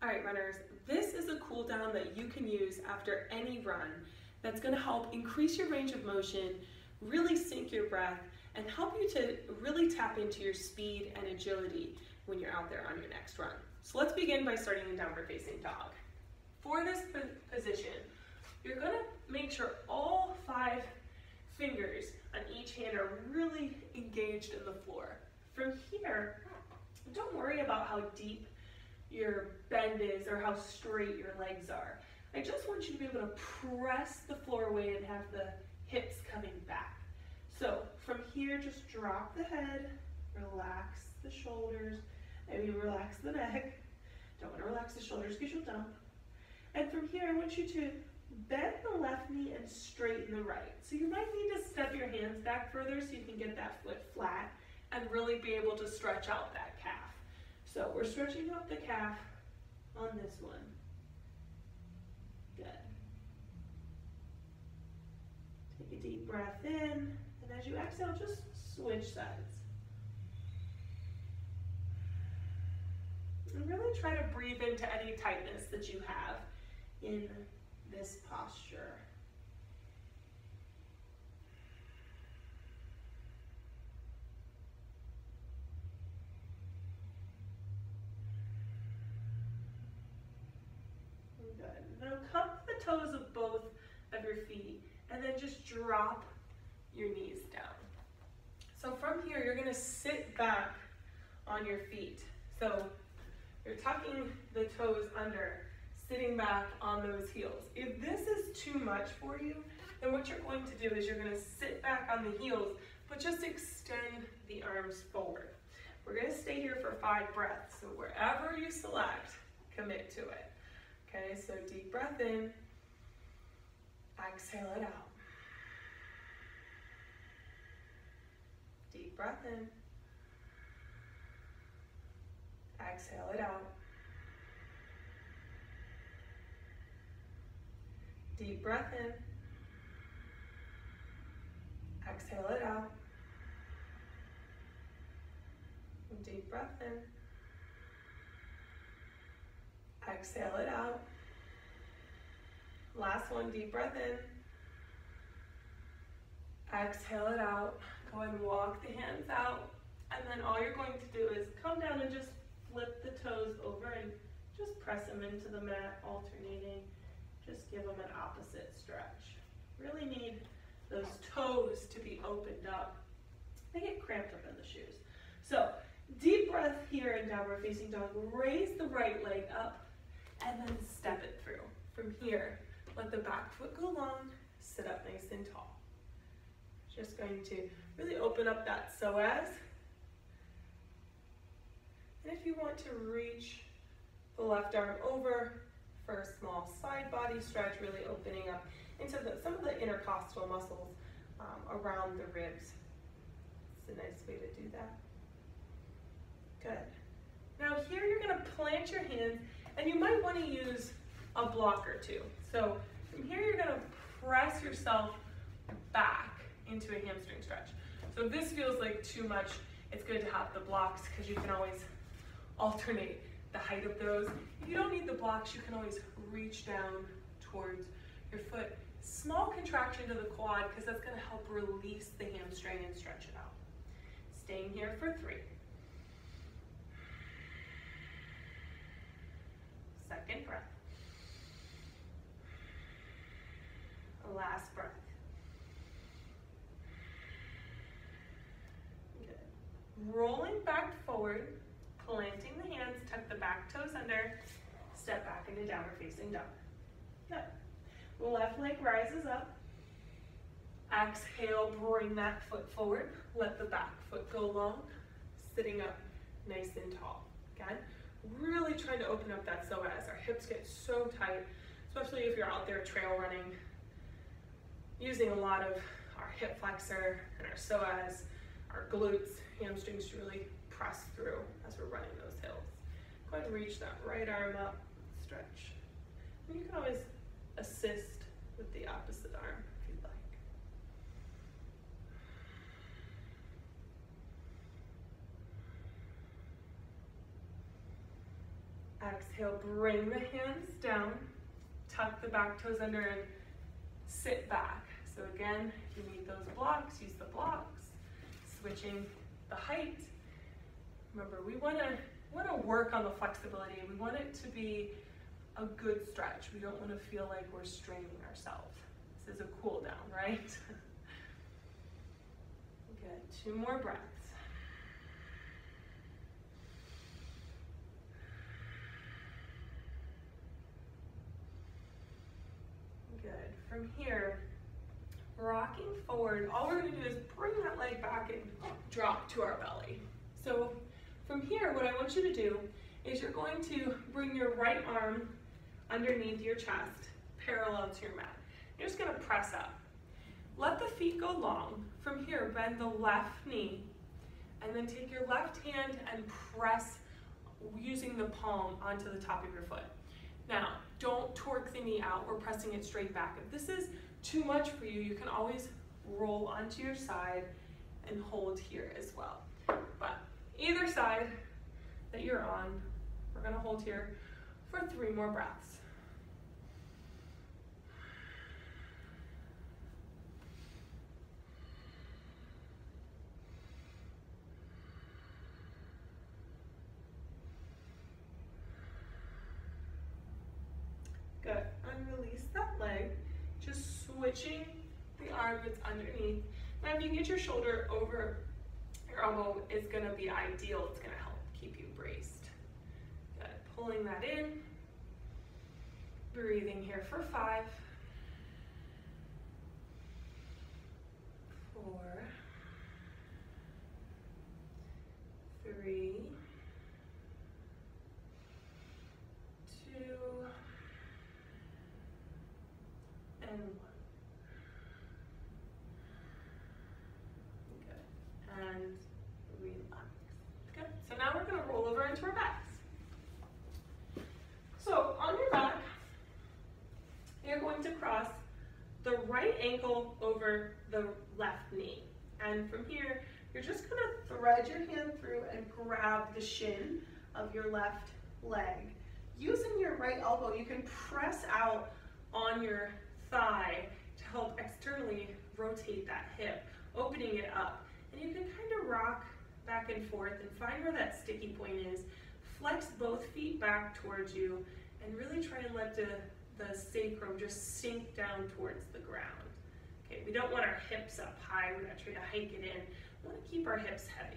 All right, runners, this is a cool down that you can use after any run that's going to help increase your range of motion, really sync your breath, and help you to really tap into your speed and agility when you're out there on your next run. So let's begin by starting in downward facing dog. For this position, you're going to make sure all 5 fingers on each hand are really engaged in the floor. From here, don't worry about how deep your bend is or how straight your legs are. I just want you to be able to press the floor away and have the hips coming back. So from here, just drop the head, relax the shoulders, maybe relax the neck. Don't want to relax the shoulders because you'll dump. And from here, I want you to bend the left knee and straighten the right. So you might need to step your hands back further so you can get that foot flat and really be able to stretch out that calf. So we're stretching out the calf on this one. Good. Take a deep breath in, and as you exhale, just switch sides. And really try to breathe into any tightness that you have in this posture. Good. Now come to the toes of both of your feet and then just drop your knees down. So from here, you're going to sit back on your feet. So you're tucking the toes under, sitting back on those heels. If this is too much for you, then what you're going to do is you're going to sit back on the heels, but just extend the arms forward. We're going to stay here for 5 breaths. So wherever you select, commit to it. Okay, so deep breath in, exhale it out. Deep breath in, exhale it out. Deep breath in, exhale it out. Deep breath in, exhale it out. Last one, deep breath in, exhale it out. Go ahead and walk the hands out, and then all you're going to do is come down and just flip the toes over and just press them into the mat, alternating. Just give them an opposite stretch. Really need those toes to be opened up. They get cramped up in the shoes. So deep breath here in downward facing dog. Raise the right leg up and then step it through. From here, let the back foot go long, sit up nice and tall. Just going to really open up that psoas. And if you want to reach the left arm over for a small side body stretch, really opening up into some of the intercostal muscles around the ribs. It's a nice way to do that. Good. Now here you're going to plant your hands, and you might want to use a block or two. So from here you're going to press yourself back into a hamstring stretch. So if this feels like too much, it's good to have the blocks because you can always alternate the height of those. If you don't need the blocks, you can always reach down towards your foot. Small contraction to the quad because that's going to help release the hamstring and stretch it out. Staying here for 3. Second breath. Last breath. Good. Rolling back forward, planting the hands, tuck the back toes under, step back into downward facing dog. Good. Left leg rises up. Exhale, bring that foot forward. Let the back foot go long, sitting up nice and tall. Again, really trying to open up that psoas. Our hips get so tight, especially if you're out there trail running, using a lot of our hip flexor and our psoas, our glutes, hamstrings to really press through as we're running those hills. Go ahead and reach that right arm up, stretch. And you can always assist with the opposite arm if you'd like. Exhale, bring the hands down, tuck the back toes under and sit back. So again, if you need those blocks, use the blocks. Switching the height. Remember, we want to work on the flexibility. We want it to be a good stretch. We don't want to feel like we're straining ourselves. This is a cool down, right? Good, 2 more breaths. Good, from here, rocking forward, all we're gonna do is bring that leg back and drop to our belly. So from here, what I want you to do is you're going to bring your right arm underneath your chest, parallel to your mat. You're just gonna press up. Let the feet go long. From here, bend the left knee, and then take your left hand and press using the palm onto the top of your foot. Now, don't torque the knee out, we're pressing it straight back. If this is too much for you, you can always roll onto your side and hold here as well. But either side that you're on, we're gonna hold here for 3 more breaths. Good, and release that leg, just switching the arm that's underneath. Now if you can get your shoulder over your elbow, it's gonna be ideal. It's gonna help keep you braced. Good, pulling that in, breathing here for 5, 4, 3, 2, and 1. Good. And relax. Good. So now we're going to roll over into our backs. So on your back, you're going to cross the right ankle over the left knee. And from here, you're just going to thread your hand through and grab the shin of your left leg. Using your right elbow, you can press out on your thigh to help externally rotate that hip, opening it up. And you can kind of rock back and forth and find where that sticky point is. Flex both feet back towards you and really try and let the sacrum just sink down towards the ground. Okay, we don't want our hips up high. We're not trying to hike it in. We want to keep our hips heavy.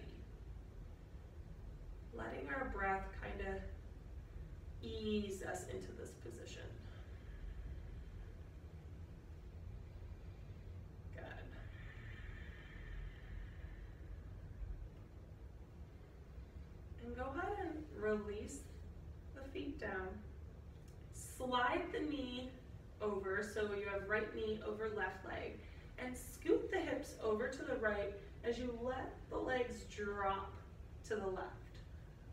Letting our breath kind of ease us into this position. Good. And go ahead and release the feet down. Slide the knee over, so you have right knee over left leg, and scoot the hips over to the right as you let the legs drop to the left.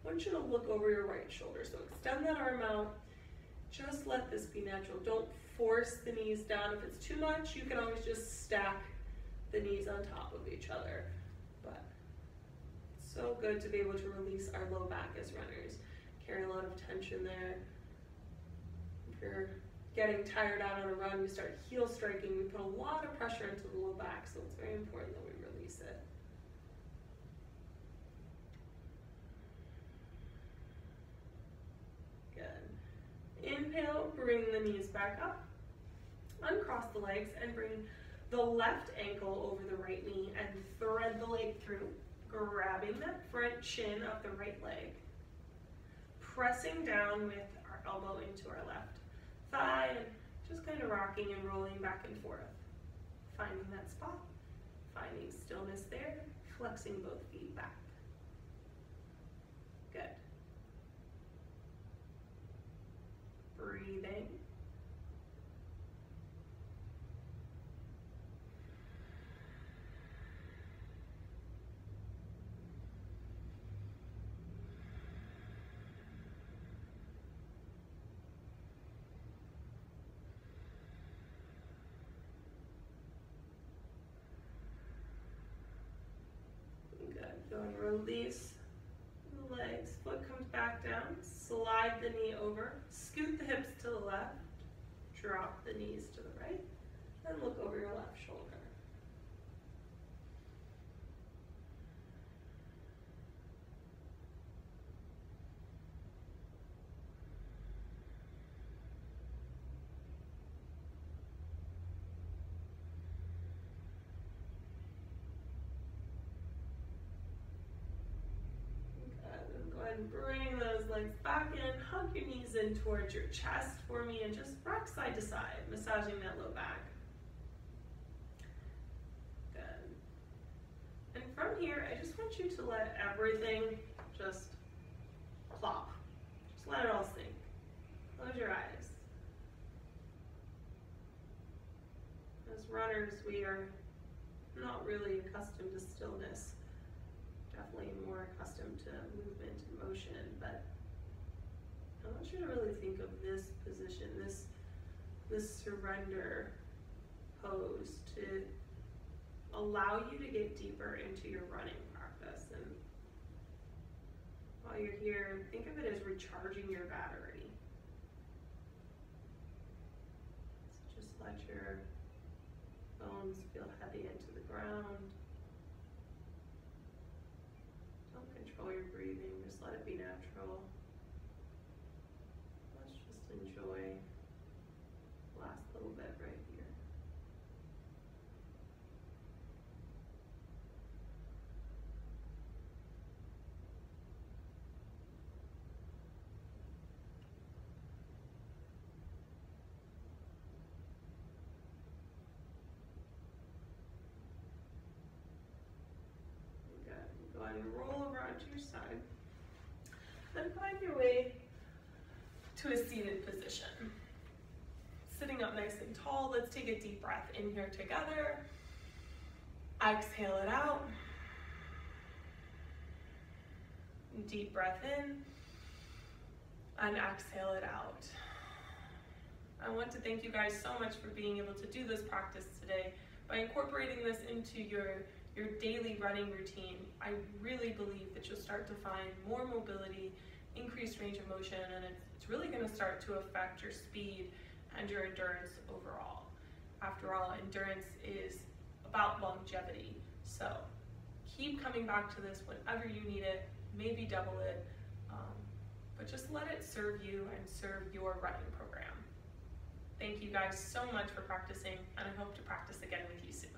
I want you to look over your right shoulder, so extend that arm out. Just let this be natural. Don't force the knees down. If it's too much, you can always just stack the knees on top of each other. But it's so good to be able to release our low back as runners. Carry a lot of tension there. If you're getting tired out on a run, we start heel striking, we put a lot of pressure into the low back, so it's very important that we release it. Good. Inhale, bring the knees back up, uncross the legs, and bring the left ankle over the right knee and thread the leg through, grabbing that front shin of the right leg, pressing down with our elbow into our left thigh, and just kind of rocking and rolling back and forth. Finding that spot, finding stillness there, flexing both feet back. Good. Breathing. Go and release the legs. Foot comes back down. slide the knee over, scoot the hips to the left, drop the knees to the right, and look over your left shoulder. And bring those legs back in, hug your knees in towards your chest for me, and just rock side to side, massaging that low back. Good. And from here, I just want you to let everything just plop. Just let it all sink. Close your eyes. As runners, we are not really accustomed to stillness. Definitely more accustomed to movement and motion, but I want you to really think of this position, this surrender pose, to allow you to get deeper into your running practice. And while you're here, think of it as recharging your battery. So just let your bones feel heavy into the ground. Control your breathing, just let it be natural. Let's just enjoy the last little bit right here. Good. Go ahead and roll over onto your side. Then find your way to a seated position. Sitting up nice and tall, let's take a deep breath in here together. Exhale it out. Deep breath in and exhale it out. I want to thank you guys so much for being able to do this practice today. By incorporating this into your daily running routine, I really believe that you'll start to find more mobility, increased range of motion, and it's really going to start to affect your speed and your endurance overall. After all, endurance is about longevity. So keep coming back to this whenever you need it, maybe double it, but just let it serve you and serve your running program. Thank you guys so much for practicing, and I hope to practice again with you soon.